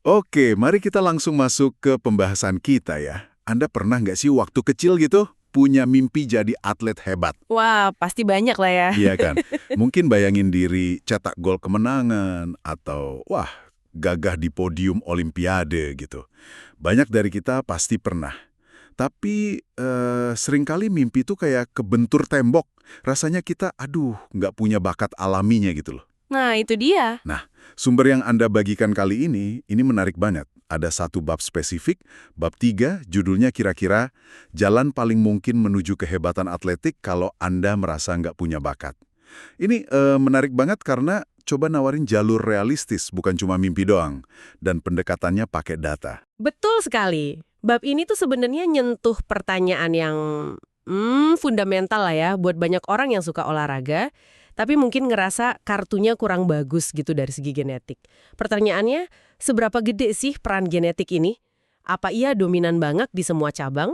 Oke, mari kita langsung masuk ke pembahasan kita ya. Anda pernah nggak sih waktu kecil gitu punya mimpi jadi atlet hebat? Wah, pasti banyak lah ya. Iya kan? Mungkin bayangin diri cetak gol kemenangan atau wah, gagah di podium olimpiade gitu. Banyak dari kita pasti pernah. Tapi seringkali mimpi itu kayak kebentur tembok. Rasanya kita, aduh, nggak punya bakat alaminya gitu loh. Nah, itu dia. Nah, sumber yang Anda bagikan kali ini menarik banget. Ada satu bab spesifik, bab 3, judulnya kira-kira Jalan Paling Mungkin Menuju Kehebatan Atletik Kalau Anda Merasa Nggak Punya Bakat. Ini menarik banget karena coba nawarin jalur realistis, bukan cuma mimpi doang. Dan pendekatannya pakai data. Betul sekali. Bab ini tuh sebenarnya nyentuh pertanyaan yang fundamental lah ya buat banyak orang yang suka olahraga, tapi mungkin ngerasa kartunya kurang bagus gitu dari segi genetik. Pertanyaannya, seberapa gede sih peran genetik ini? Apa ia dominan banget di semua cabang?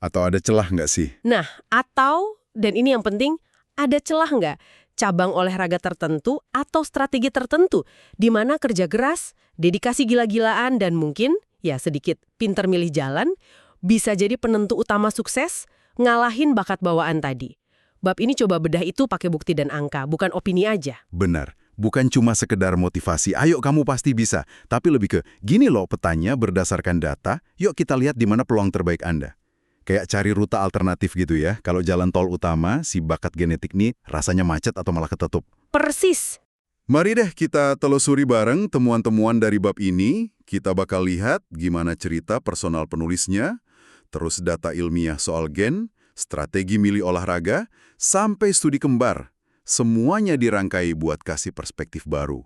Atau ada celah nggak sih? Nah, atau, dan ini yang penting, ada celah nggak? Cabang olahraga tertentu atau strategi tertentu di mana kerja keras, dedikasi gila-gilaan, dan mungkin, ya sedikit, pinter milih jalan, bisa jadi penentu utama sukses, ngalahin bakat bawaan tadi. Bab ini coba bedah itu pakai bukti dan angka, bukan opini aja. Benar. Bukan cuma sekedar motivasi, ayo kamu pasti bisa. Tapi lebih ke, gini loh petanya berdasarkan data, yuk kita lihat di mana peluang terbaik Anda. Kayak cari rute alternatif gitu ya. Kalau jalan tol utama, si bakat genetik nih rasanya macet atau malah ketutup. Persis. Mari deh kita telusuri bareng temuan-temuan dari bab ini. Kita bakal lihat gimana cerita personal penulisnya, terus data ilmiah soal gen, strategi milih olahraga, sampai studi kembar. Semuanya dirangkai buat kasih perspektif baru.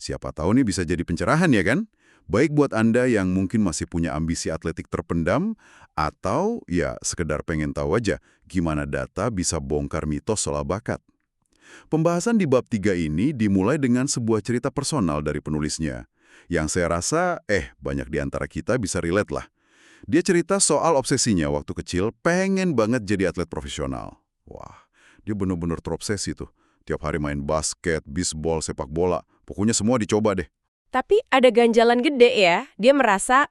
Siapa tahu nih bisa jadi pencerahan ya kan? Baik buat Anda yang mungkin masih punya ambisi atletik terpendam, atau ya sekedar pengen tahu aja gimana data bisa bongkar mitos soal bakat. Pembahasan di bab 3 ini dimulai dengan sebuah cerita personal dari penulisnya, yang saya rasa, banyak di antara kita bisa relate lah. Dia cerita soal obsesinya waktu kecil pengen banget jadi atlet profesional. Wah, dia bener-bener terobsesi tuh. Tiap hari main basket, bisbol, sepak bola. Pokoknya semua dicoba deh. Tapi ada ganjalan gede ya, dia merasa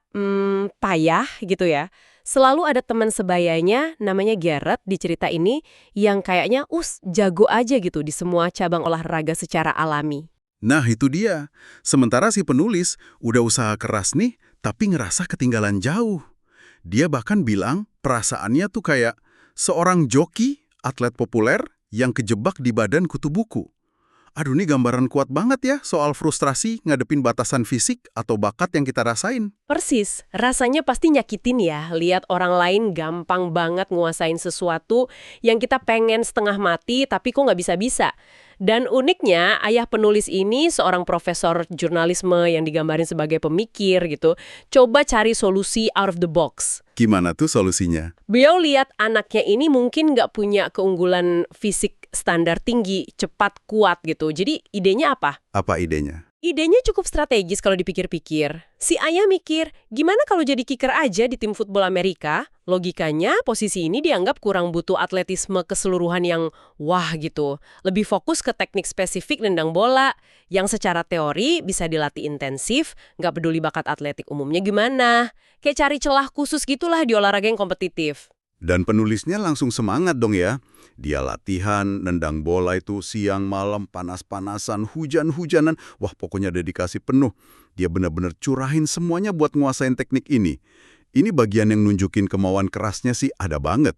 payah gitu ya. Selalu ada teman sebayanya, namanya Garrett di cerita ini, yang kayaknya jago aja gitu di semua cabang olahraga secara alami. Nah, itu dia. Sementara si penulis udah usaha keras nih, tapi ngerasa ketinggalan jauh. Dia bahkan bilang perasaannya tuh kayak seorang joki, atlet populer, yang kejebak di badan kutu buku. Aduh, ini gambaran kuat banget ya soal frustrasi ngadepin batasan fisik atau bakat yang kita rasain. Persis, rasanya pasti nyakitin ya, lihat orang lain gampang banget nguasain sesuatu yang kita pengen setengah mati tapi kok nggak bisa-bisa. Dan uniknya, ayah penulis ini seorang profesor jurnalisme yang digambarin sebagai pemikir gitu, coba cari solusi out of the box. Gimana tuh solusinya? Beliau lihat anaknya ini mungkin nggak punya keunggulan fisik standar tinggi, cepat, kuat gitu. Jadi idenya apa? Apa idenya? Idenya cukup strategis kalau dipikir-pikir. Si ayah mikir, gimana kalau jadi kicker aja di tim football Amerika? Logikanya, posisi ini dianggap kurang butuh atletisme keseluruhan yang wah gitu. Lebih fokus ke teknik spesifik nendang bola, yang secara teori bisa dilatih intensif, nggak peduli bakat atletik umumnya gimana. Kayak cari celah khusus gitulah di olahraga yang kompetitif. Dan penulisnya langsung semangat dong ya. Dia latihan, nendang bola itu siang malam, panas-panasan, hujan-hujanan. Wah, pokoknya dedikasi penuh. Dia benar-benar curahin semuanya buat nguasain teknik ini. Ini bagian yang nunjukin kemauan kerasnya sih ada banget.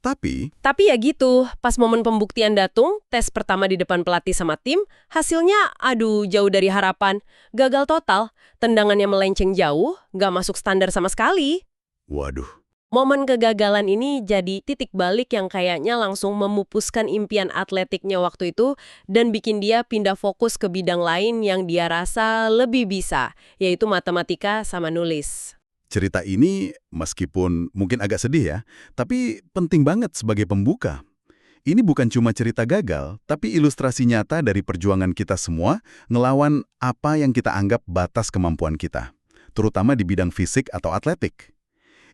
Tapi ya gitu, pas momen pembuktian datung, tes pertama di depan pelatih sama tim, hasilnya aduh jauh dari harapan. Gagal total, tendangannya melenceng jauh, nggak masuk standar sama sekali. waduh. Momen kegagalan ini jadi titik balik yang kayaknya langsung memupuskan impian atletiknya waktu itu dan bikin dia pindah fokus ke bidang lain yang dia rasa lebih bisa, yaitu matematika sama nulis. Cerita ini meskipun mungkin agak sedih ya, tapi penting banget sebagai pembuka. Ini bukan cuma cerita gagal, tapi ilustrasi nyata dari perjuangan kita semua ngelawan apa yang kita anggap batas kemampuan kita, terutama di bidang fisik atau atletik.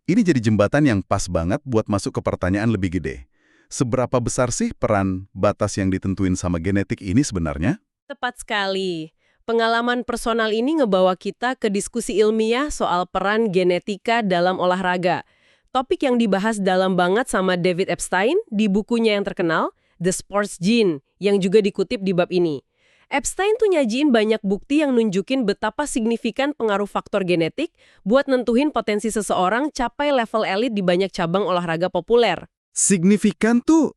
Ini jadi jembatan yang pas banget buat masuk ke pertanyaan lebih gede. Seberapa besar sih peran batas yang ditentuin sama genetik ini sebenarnya? Tepat sekali. Pengalaman personal ini ngebawa kita ke diskusi ilmiah soal peran genetika dalam olahraga. Topik yang dibahas dalam banget sama David Epstein di bukunya yang terkenal, The Sports Gene, yang juga dikutip di bab ini. Epstein tuh nyajiin banyak bukti yang nunjukin betapa signifikan pengaruh faktor genetik buat nentuhin potensi seseorang capai level elit di banyak cabang olahraga populer. Signifikan tuh,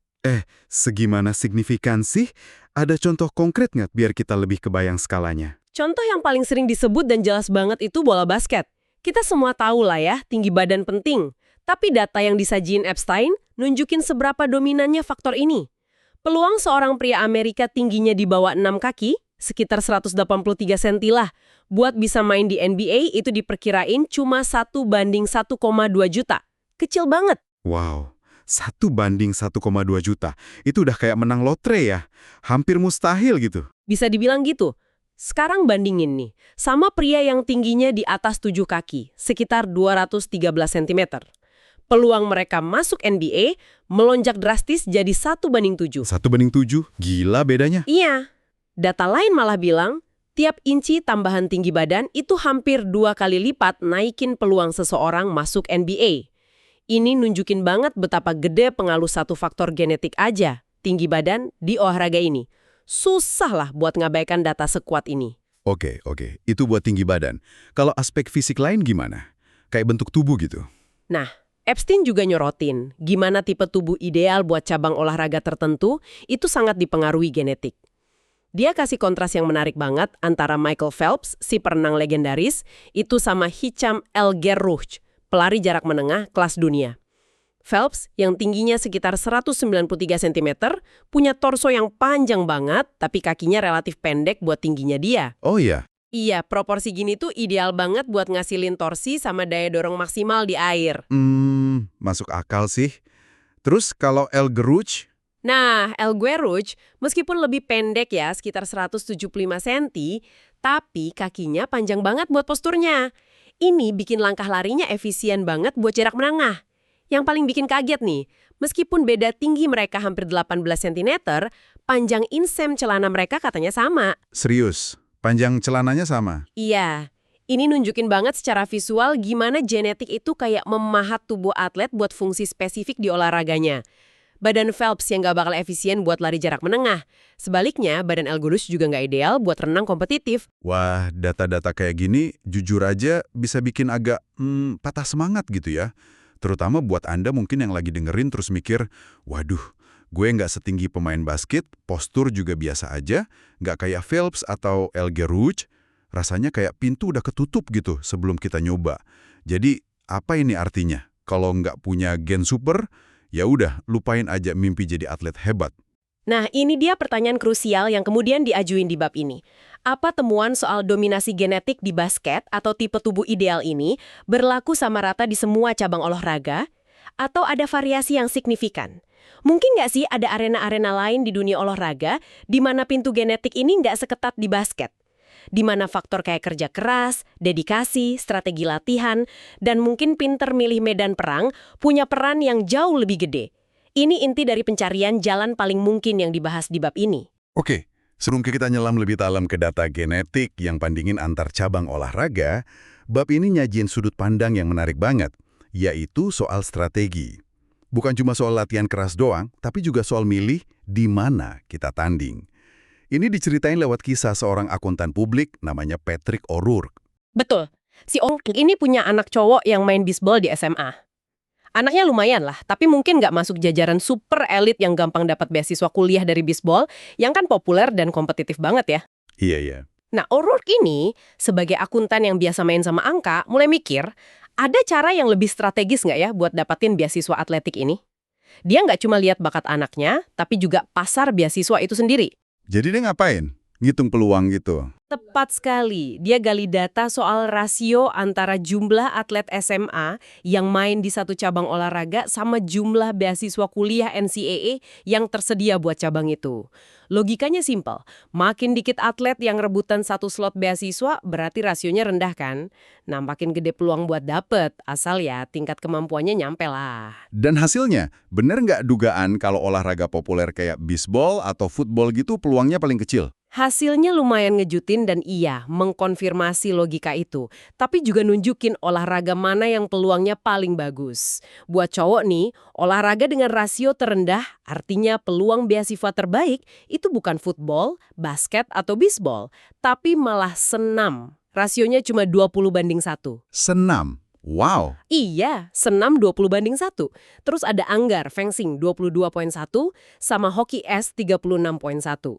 segimana signifikan sih? Ada contoh konkret nggak biar kita lebih kebayang skalanya? Contoh yang paling sering disebut dan jelas banget itu bola basket. Kita semua tahu lah ya, tinggi badan penting. Tapi data yang disajiin Epstein nunjukin seberapa dominannya faktor ini. Peluang seorang pria Amerika tingginya di bawah 6 kaki, sekitar 183 cm lah, buat bisa main di NBA itu diperkirain cuma 1:1,2 juta. Kecil banget. Wow, 1:1,2 juta. Itu udah kayak menang lotre ya. Hampir mustahil gitu. Bisa dibilang gitu. Sekarang bandingin nih, sama pria yang tingginya di atas 7 kaki, sekitar 213 cm. Peluang mereka masuk NBA melonjak drastis jadi 1:7. 1:7? Gila bedanya. Iya. Data lain malah bilang, tiap inci tambahan tinggi badan itu hampir 2 kali lipat naikin peluang seseorang masuk NBA. Ini nunjukin banget betapa gede pengaruh satu faktor genetik aja, tinggi badan, di olahraga ini. Susah lah buat ngabaikan data sekuat ini. Oke. Itu buat tinggi badan. Kalau aspek fisik lain gimana? Kayak bentuk tubuh gitu. Nah, Epstein juga nyorotin, gimana tipe tubuh ideal buat cabang olahraga tertentu itu sangat dipengaruhi genetik. Dia kasih kontras yang menarik banget antara Michael Phelps, si perenang legendaris, itu sama Hicham El Guerrouj, pelari jarak menengah kelas dunia. Phelps, yang tingginya sekitar 193 cm, punya torso yang panjang banget, tapi kakinya relatif pendek buat tingginya dia. Oh iya? Iya, proporsi gini tuh ideal banget buat ngasilin torsi sama daya dorong maksimal di air. Masuk akal sih. Terus kalau El Guerrouj? Nah, El Guerrouj, meskipun lebih pendek ya, sekitar 175 cm, tapi kakinya panjang banget buat posturnya. Ini bikin langkah larinya efisien banget buat jarak menengah. Yang paling bikin kaget nih, meskipun beda tinggi mereka hampir 18 cm, panjang insem celana mereka katanya sama. Serius? Panjang celananya sama? Iya, ini nunjukin banget secara visual gimana genetik itu kayak memahat tubuh atlet buat fungsi spesifik di olahraganya. Badan Phelps yang gak bakal efisien buat lari jarak menengah. Sebaliknya, badan El Guerrouj juga gak ideal buat renang kompetitif. Wah, data-data kayak gini jujur aja bisa bikin agak patah semangat gitu ya. Terutama buat Anda mungkin yang lagi dengerin terus mikir, waduh, gue nggak setinggi pemain basket, postur juga biasa aja, nggak kayak Phelps atau El Guerrouj, rasanya kayak pintu udah ketutup gitu sebelum kita nyoba. Jadi, apa ini artinya? Kalau nggak punya gen super, ya udah lupain aja mimpi jadi atlet hebat. Nah, ini dia pertanyaan krusial yang kemudian diajuin di bab ini. Apa temuan soal dominasi genetik di basket atau tipe tubuh ideal ini berlaku sama rata di semua cabang olahraga? Atau ada variasi yang signifikan? Mungkin nggak sih ada arena-arena lain di dunia olahraga di mana pintu genetik ini nggak seketat di basket? Di mana faktor kayak kerja keras, dedikasi, strategi latihan, dan mungkin pinter milih medan perang punya peran yang jauh lebih gede. Ini inti dari pencarian jalan paling mungkin yang dibahas di bab ini. Oke, sebelum kita nyelam lebih dalam ke data genetik yang bandingin antar cabang olahraga, bab ini nyajin sudut pandang yang menarik banget, yaitu soal strategi. Bukan cuma soal latihan keras doang, tapi juga soal milih di mana kita tanding. Ini diceritain lewat kisah seorang akuntan publik namanya Patrick O'Rourke. Betul. Si O'Rourke ini punya anak cowok yang main bisbol di SMA. Anaknya lumayan lah, tapi mungkin nggak masuk jajaran super elit yang gampang dapat beasiswa kuliah dari bisbol, yang kan populer dan kompetitif banget ya. Iya. Nah, O'Rourke ini, sebagai akuntan yang biasa main sama angka, mulai mikir, ada cara yang lebih strategis nggak ya buat dapatin beasiswa atletik ini? Dia nggak cuma lihat bakat anaknya, tapi juga pasar beasiswa itu sendiri. Jadi dia ngapain? Ngitung peluang gitu. Tepat sekali. Dia gali data soal rasio antara jumlah atlet SMA yang main di satu cabang olahraga sama jumlah beasiswa kuliah NCAA yang tersedia buat cabang itu. Logikanya simpel. Makin dikit atlet yang rebutan satu slot beasiswa, berarti rasionya rendah kan? Nah, makin gede peluang buat dapet, asal ya tingkat kemampuannya nyampe lah. Dan hasilnya, bener nggak dugaan kalau olahraga populer kayak bisbol atau football gitu peluangnya paling kecil? Hasilnya lumayan ngejutin dan iya, mengkonfirmasi logika itu. Tapi juga nunjukin olahraga mana yang peluangnya paling bagus. Buat cowok nih, olahraga dengan rasio terendah, artinya peluang beasiswa terbaik, itu bukan football, basket, atau bisbol, tapi malah senam. Rasionya cuma 20:1. Senam. Wow. Iya, senam 20:1. Terus ada anggar, fencing 22,1, sama hoki es 36,1.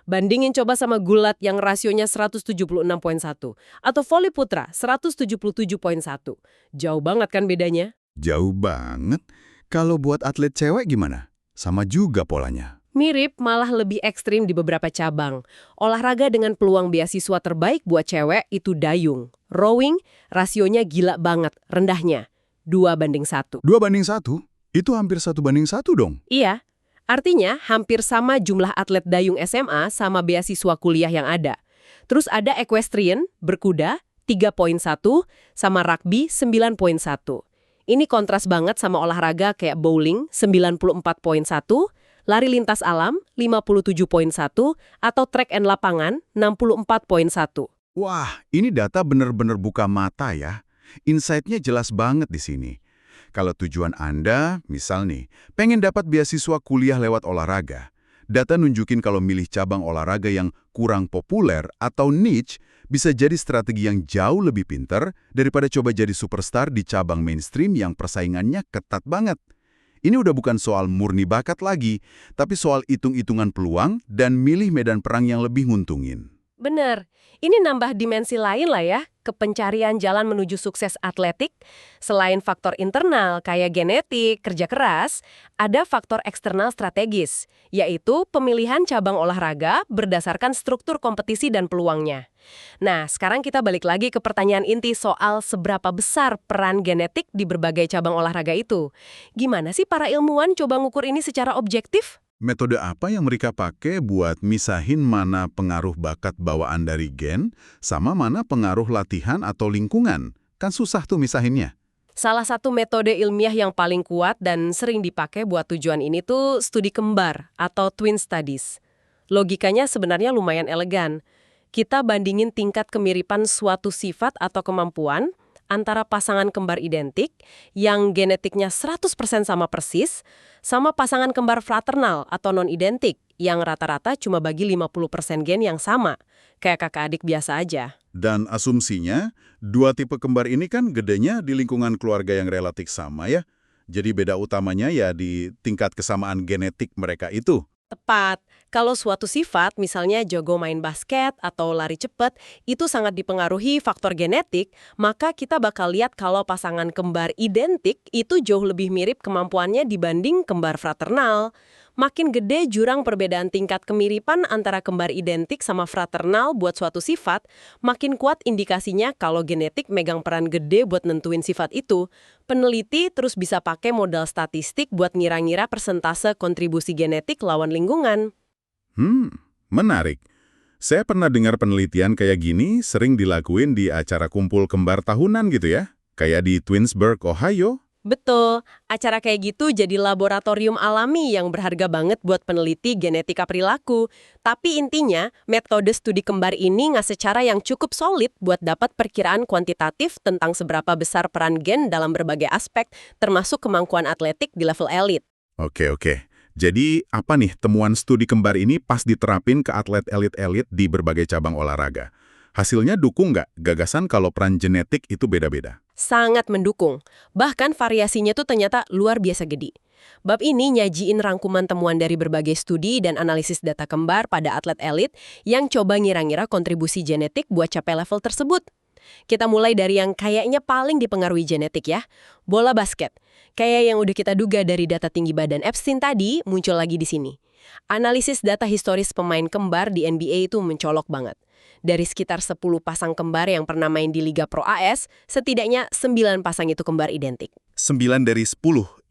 Bandingin coba sama gulat yang rasionya 176,1 atau voli putra 177,1. Jauh banget kan bedanya? Jauh banget. Kalau buat atlet cewek gimana? Sama juga polanya. Mirip, malah lebih ekstrim di beberapa cabang. Olahraga dengan peluang beasiswa terbaik buat cewek itu dayung. Rowing, rasionya gila banget, rendahnya. 2:1. 2:1? Itu hampir 1:1 dong. Iya. Artinya, hampir sama jumlah atlet dayung SMA sama beasiswa kuliah yang ada. Terus ada equestrian, berkuda, 3,1, sama rugby, 9,1. Ini kontras banget sama olahraga kayak bowling, 94,1, lari lintas alam, 57,1, atau track and lapangan, 64,1. Wah, ini data bener-bener buka mata ya. Insight-nya jelas banget di sini. Kalau tujuan Anda, misal nih, pengen dapat beasiswa kuliah lewat olahraga, data nunjukin kalau milih cabang olahraga yang kurang populer atau niche bisa jadi strategi yang jauh lebih pintar daripada coba jadi superstar di cabang mainstream yang persaingannya ketat banget. Ini udah bukan soal murni bakat lagi, tapi soal hitung-hitungan peluang dan milih medan perang yang lebih nguntungin. Bener, ini nambah dimensi lain lah ya, ke pencarian jalan menuju sukses atletik. Selain faktor internal kayak genetik, kerja keras, ada faktor eksternal strategis, yaitu pemilihan cabang olahraga berdasarkan struktur kompetisi dan peluangnya. Nah, sekarang kita balik lagi ke pertanyaan inti soal seberapa besar peran genetik di berbagai cabang olahraga itu. Gimana sih para ilmuwan coba ngukur ini secara objektif? Metode apa yang mereka pakai buat misahin mana pengaruh bakat bawaan dari gen sama mana pengaruh latihan atau lingkungan? Kan susah tuh misahinnya. Salah satu metode ilmiah yang paling kuat dan sering dipakai buat tujuan ini tuh studi kembar atau twin studies. Logikanya sebenarnya lumayan elegan. Kita bandingin tingkat kemiripan suatu sifat atau kemampuan antara pasangan kembar identik yang genetiknya 100% sama persis sama pasangan kembar fraternal atau non-identik yang rata-rata cuma bagi 50% gen yang sama, kayak kakak adik biasa aja. Dan asumsinya, dua tipe kembar ini kan gedenya di lingkungan keluarga yang relatif sama ya. Jadi beda utamanya ya di tingkat kesamaan genetik mereka itu. Tepat. Kalau suatu sifat, misalnya jago main basket atau lari cepat, itu sangat dipengaruhi faktor genetik, maka kita bakal lihat kalau pasangan kembar identik itu jauh lebih mirip kemampuannya dibanding kembar fraternal. Makin gede jurang perbedaan tingkat kemiripan antara kembar identik sama fraternal buat suatu sifat, makin kuat indikasinya kalau genetik megang peran gede buat nentuin sifat itu. Peneliti terus bisa pakai modal statistik buat ngira-ngira persentase kontribusi genetik lawan lingkungan. Menarik. Saya pernah dengar penelitian kayak gini sering dilakuin di acara kumpul kembar tahunan gitu ya. Kayak di Twinsburg, Ohio. Betul, acara kayak gitu jadi laboratorium alami yang berharga banget buat peneliti genetika perilaku. Tapi intinya, metode studi kembar ini ngasih cara yang cukup solid buat dapat perkiraan kuantitatif tentang seberapa besar peran gen dalam berbagai aspek, termasuk kemampuan atletik di level elit. Oke. Jadi apa nih temuan studi kembar ini pas diterapin ke atlet elit-elit di berbagai cabang olahraga? Hasilnya dukung nggak gagasan kalau peran genetik itu beda-beda? Sangat mendukung. Bahkan variasinya tuh ternyata luar biasa gede. Bab ini nyajiin rangkuman temuan dari berbagai studi dan analisis data kembar pada atlet elit yang coba ngira-ngira kontribusi genetik buat capai level tersebut. Kita mulai dari yang kayaknya paling dipengaruhi genetik ya, bola basket. Kayak yang udah kita duga dari data tinggi badan Epstein tadi, muncul lagi di sini. Analisis data historis pemain kembar di NBA itu mencolok banget. Dari sekitar 10 pasang kembar yang pernah main di Liga Pro AS, setidaknya 9 pasang itu kembar identik. 9 dari 10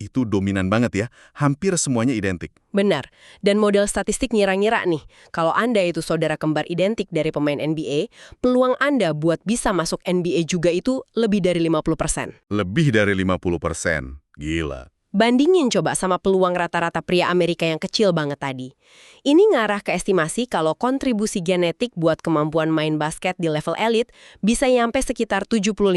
itu dominan banget ya, hampir semuanya identik. Benar, dan model statistik ngira-ngira nih, kalau Anda itu saudara kembar identik dari pemain NBA, peluang Anda buat bisa masuk NBA juga itu lebih dari 50%. Lebih dari 50%, gila. Bandingin coba sama peluang rata-rata pria Amerika yang kecil banget tadi. Ini ngarah ke estimasi kalau kontribusi genetik buat kemampuan main basket di level elit bisa nyampe sekitar 75%.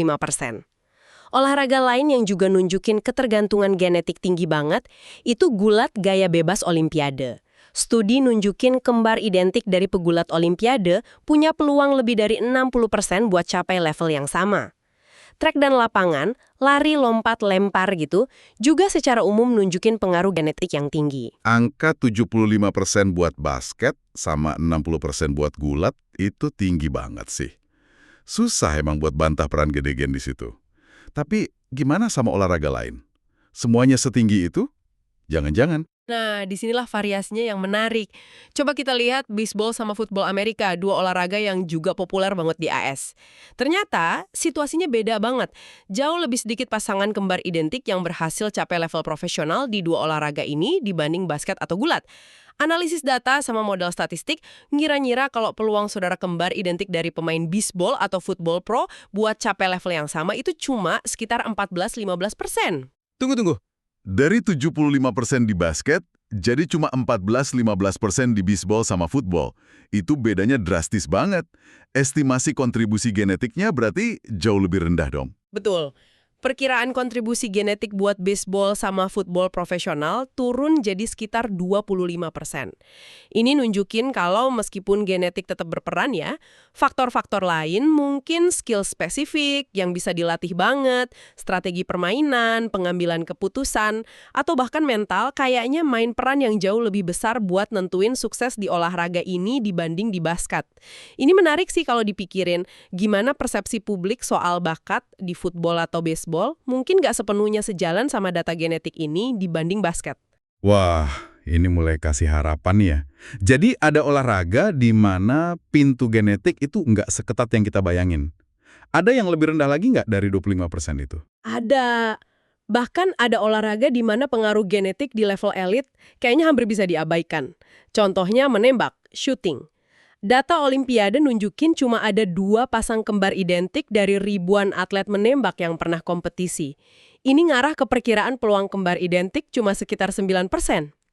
Olahraga lain yang juga nunjukin ketergantungan genetik tinggi banget, itu gulat gaya bebas Olimpiade. Studi nunjukin kembar identik dari pegulat Olimpiade punya peluang lebih dari 60% buat capai level yang sama. Trek dan lapangan, lari, lompat, lempar gitu, juga secara umum nunjukin pengaruh genetik yang tinggi. Angka 75% buat basket sama 60% buat gulat itu tinggi banget sih. Susah emang buat bantah peran gede gen di situ. Tapi gimana sama olahraga lain? Semuanya setinggi itu? Jangan-jangan. Nah, disinilah variasinya yang menarik. Coba kita lihat bisbol sama football Amerika, dua olahraga yang juga populer banget di AS. Ternyata, situasinya beda banget. Jauh lebih sedikit pasangan kembar identik yang berhasil capai level profesional di dua olahraga ini dibanding basket atau gulat. Analisis data sama modal statistik ngira-ngira kalau peluang saudara kembar identik dari pemain bisbol atau football pro buat capai level yang sama itu cuma sekitar 14-15%. Tunggu. Dari 75% di basket, jadi cuma 14-15% di bisbol sama football. Itu bedanya drastis banget. Estimasi kontribusi genetiknya berarti jauh lebih rendah dong. Betul. Perkiraan kontribusi genetik buat bisbol sama football profesional turun jadi sekitar 25%. Ini nunjukin kalau meskipun genetik tetap berperan ya, faktor-faktor lain mungkin skill spesifik yang bisa dilatih banget, strategi permainan, pengambilan keputusan, atau bahkan mental kayaknya main peran yang jauh lebih besar buat nentuin sukses di olahraga ini dibanding di basket. Ini menarik sih kalau dipikirin, gimana persepsi publik soal bakat di football atau baseball mungkin nggak sepenuhnya sejalan sama data genetik ini dibanding basket. Wah, ini mulai kasih harapan ya. Jadi ada olahraga di mana pintu genetik itu nggak seketat yang kita bayangin. Ada yang lebih rendah lagi nggak dari 25% itu? Ada. Bahkan ada olahraga di mana pengaruh genetik di level elit kayaknya hampir bisa diabaikan. Contohnya menembak, shooting. Data Olimpiade nunjukin cuma ada 2 pasang kembar identik dari ribuan atlet menembak yang pernah kompetisi. Ini ngarah ke perkiraan peluang kembar identik cuma sekitar 9%.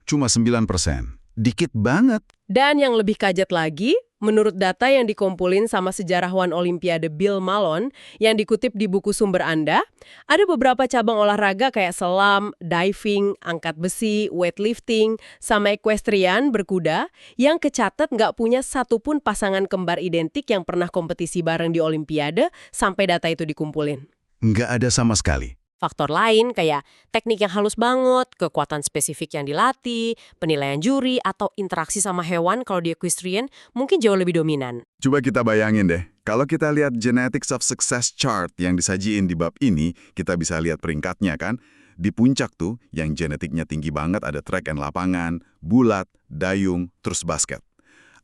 Cuma 9%. Dikit banget. Dan yang lebih kaget lagi, menurut data yang dikumpulin sama sejarawan Olimpiade Bill Malone yang dikutip di buku sumber Anda, ada beberapa cabang olahraga kayak selam, diving, angkat besi, weightlifting, sama equestrian berkuda yang kecatat nggak punya satupun pasangan kembar identik yang pernah kompetisi bareng di Olimpiade sampai data itu dikumpulin. Nggak ada sama sekali. Faktor lain kayak teknik yang halus banget, kekuatan spesifik yang dilatih, penilaian juri, atau interaksi sama hewan kalau di equestrian mungkin jauh lebih dominan. Coba kita bayangin deh, kalau kita lihat Genetics of Success chart yang disajiin di bab ini, kita bisa lihat peringkatnya kan. Di puncak tuh, yang genetiknya tinggi banget ada track and lapangan, bulat, dayung, terus basket.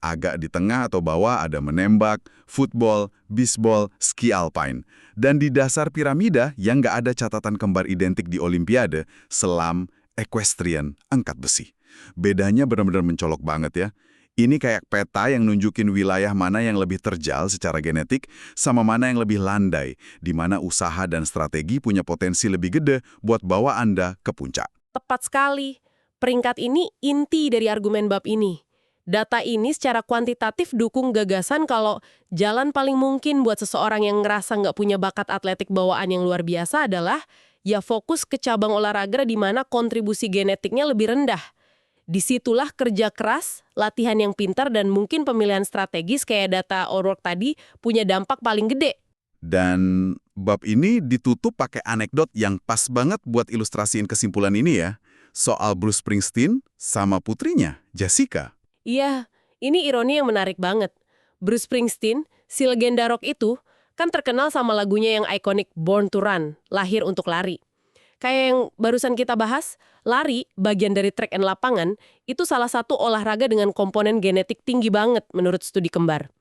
Agak di tengah atau bawah ada menembak, football, bisbol, ski alpine. Dan di dasar piramida yang nggak ada catatan kembar identik di Olimpiade, selam, equestrian, angkat besi. Bedanya benar-benar mencolok banget ya. Ini kayak peta yang nunjukin wilayah mana yang lebih terjal secara genetik sama mana yang lebih landai, di mana usaha dan strategi punya potensi lebih gede buat bawa Anda ke puncak. Tepat sekali. Peringkat ini inti dari argumen bab ini. Data ini secara kuantitatif dukung gagasan kalau jalan paling mungkin buat seseorang yang ngerasa nggak punya bakat atletik bawaan yang luar biasa adalah ya fokus ke cabang olahraga di mana kontribusi genetiknya lebih rendah. Disitulah kerja keras, latihan yang pintar, dan mungkin pemilihan strategis kayak data O'Rourke tadi punya dampak paling gede. Dan bab ini ditutup pakai anekdot yang pas banget buat ilustrasiin kesimpulan ini ya. Soal Bruce Springsteen sama putrinya, Jessica. Iya, ini ironi yang menarik banget. Bruce Springsteen, si legenda rock itu, kan terkenal sama lagunya yang ikonik Born to Run, lahir untuk lari. Kayak yang barusan kita bahas, lari, bagian dari track and lapangan, itu salah satu olahraga dengan komponen genetik tinggi banget menurut studi kembar.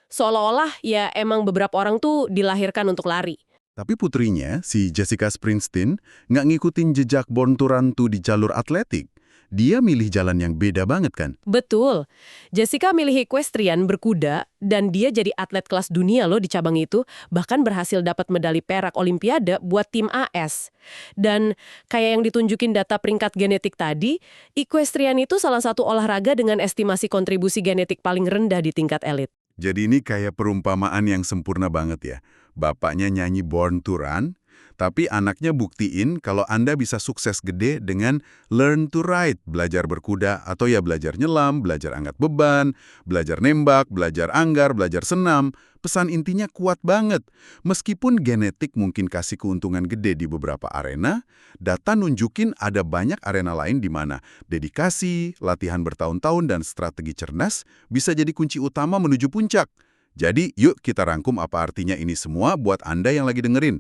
Seolah-olah ya emang beberapa orang tuh dilahirkan untuk lari. Tapi putrinya, si Jessica Springsteen, nggak ngikutin jejak Born to Run tuh di jalur atletik. dia milih jalan yang beda banget kan? Betul. Jessica milih equestrian berkuda dan dia jadi atlet kelas dunia loh di cabang itu, bahkan berhasil dapat medali perak Olimpiade buat tim AS. Dan kayak yang ditunjukin data peringkat genetik tadi, equestrian itu salah satu olahraga dengan estimasi kontribusi genetik paling rendah di tingkat elit. Jadi ini kayak perumpamaan yang sempurna banget ya. Bapaknya nyanyi Born to Run, tapi anaknya buktiin kalau Anda bisa sukses gede dengan learn to ride, belajar berkuda, atau ya belajar nyelam, belajar angkat beban, belajar nembak, belajar anggar, belajar senam. Pesan intinya kuat banget. Meskipun genetik mungkin kasih keuntungan gede di beberapa arena, data nunjukin ada banyak arena lain di mana dedikasi, latihan bertahun-tahun, dan strategi cerdas bisa jadi kunci utama menuju puncak. Jadi, yuk kita rangkum apa artinya ini semua buat Anda yang lagi dengerin.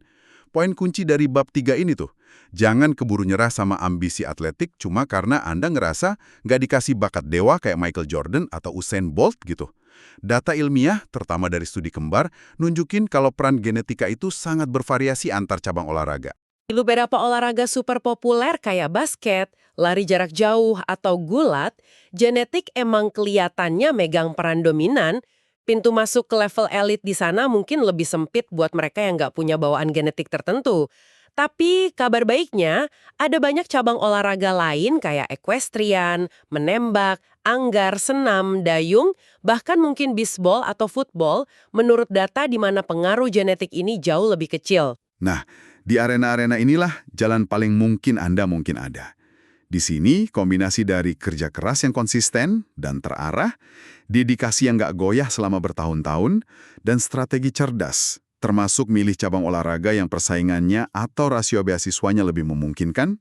Poin kunci dari bab 3 ini tuh, jangan keburu nyerah sama ambisi atletik cuma karena Anda ngerasa nggak dikasih bakat dewa kayak Michael Jordan atau Usain Bolt gitu. Data ilmiah, terutama dari studi kembar, nunjukin kalau peran genetika itu sangat bervariasi antar cabang olahraga. Di beberapa olahraga super populer kayak basket, lari jarak jauh, atau gulat, genetik emang kelihatannya megang peran dominan. Pintu masuk ke level elit di sana mungkin lebih sempit buat mereka yang nggak punya bawaan genetik tertentu. Tapi kabar baiknya, ada banyak cabang olahraga lain kayak equestrian, menembak, anggar, senam, dayung, bahkan mungkin bisbol atau football, menurut data di mana pengaruh genetik ini jauh lebih kecil. Nah, di arena-arena inilah jalan paling mungkin Anda mungkin ada. Di sini, kombinasi dari kerja keras yang konsisten dan terarah, dedikasi yang nggak goyah selama bertahun-tahun, dan strategi cerdas, termasuk milih cabang olahraga yang persaingannya atau rasio beasiswanya lebih memungkinkan,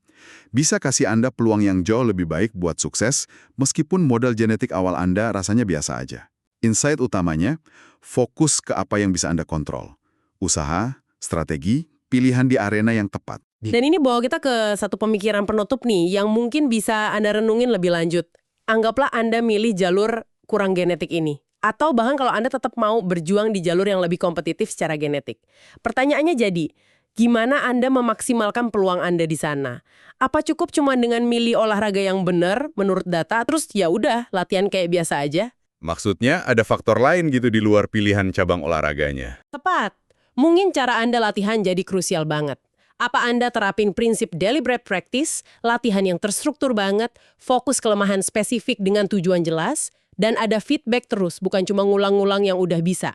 bisa kasih Anda peluang yang jauh lebih baik buat sukses, meskipun modal genetik awal Anda rasanya biasa aja. Insight utamanya, fokus ke apa yang bisa Anda kontrol. Usaha, strategi, pilihan di arena yang tepat. Dan ini bawa kita ke satu pemikiran penutup nih, yang mungkin bisa Anda renungin lebih lanjut. Anggaplah Anda milih jalur kurang genetik ini. Atau bahkan kalau Anda tetap mau berjuang di jalur yang lebih kompetitif secara genetik. Pertanyaannya jadi, gimana Anda memaksimalkan peluang Anda di sana? Apa cukup cuma dengan milih olahraga yang benar menurut data, terus ya udah latihan kayak biasa aja? Maksudnya ada faktor lain gitu di luar pilihan cabang olahraganya. Tepat. Mungkin cara Anda latihan jadi krusial banget. Apa Anda terapin prinsip deliberate practice, latihan yang terstruktur banget, fokus kelemahan spesifik dengan tujuan jelas, dan ada feedback terus, bukan cuma ngulang-ngulang yang udah bisa.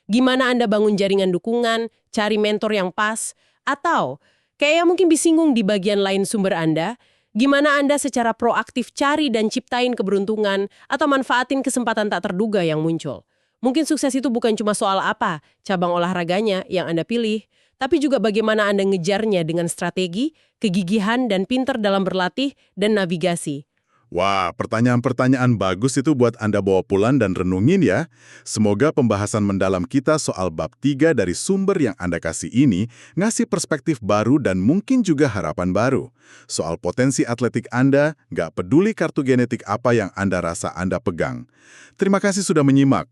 Gimana Anda bangun jaringan dukungan, cari mentor yang pas, atau kayak yang mungkin disinggung di bagian lain sumber Anda, gimana Anda secara proaktif cari dan ciptain keberuntungan atau manfaatin kesempatan tak terduga yang muncul. Mungkin sukses itu bukan cuma soal apa, cabang olahraganya yang Anda pilih, tapi juga bagaimana Anda ngejarnya dengan strategi, kegigihan, dan pinter dalam berlatih dan navigasi. Wah, pertanyaan-pertanyaan bagus itu buat Anda bawa pulang dan renungin ya. Semoga pembahasan mendalam kita soal bab 3 dari sumber yang Anda kasih ini ngasih perspektif baru dan mungkin juga harapan baru. Soal potensi atletik Anda, nggak peduli kartu genetik apa yang Anda rasa Anda pegang. Terima kasih sudah menyimak.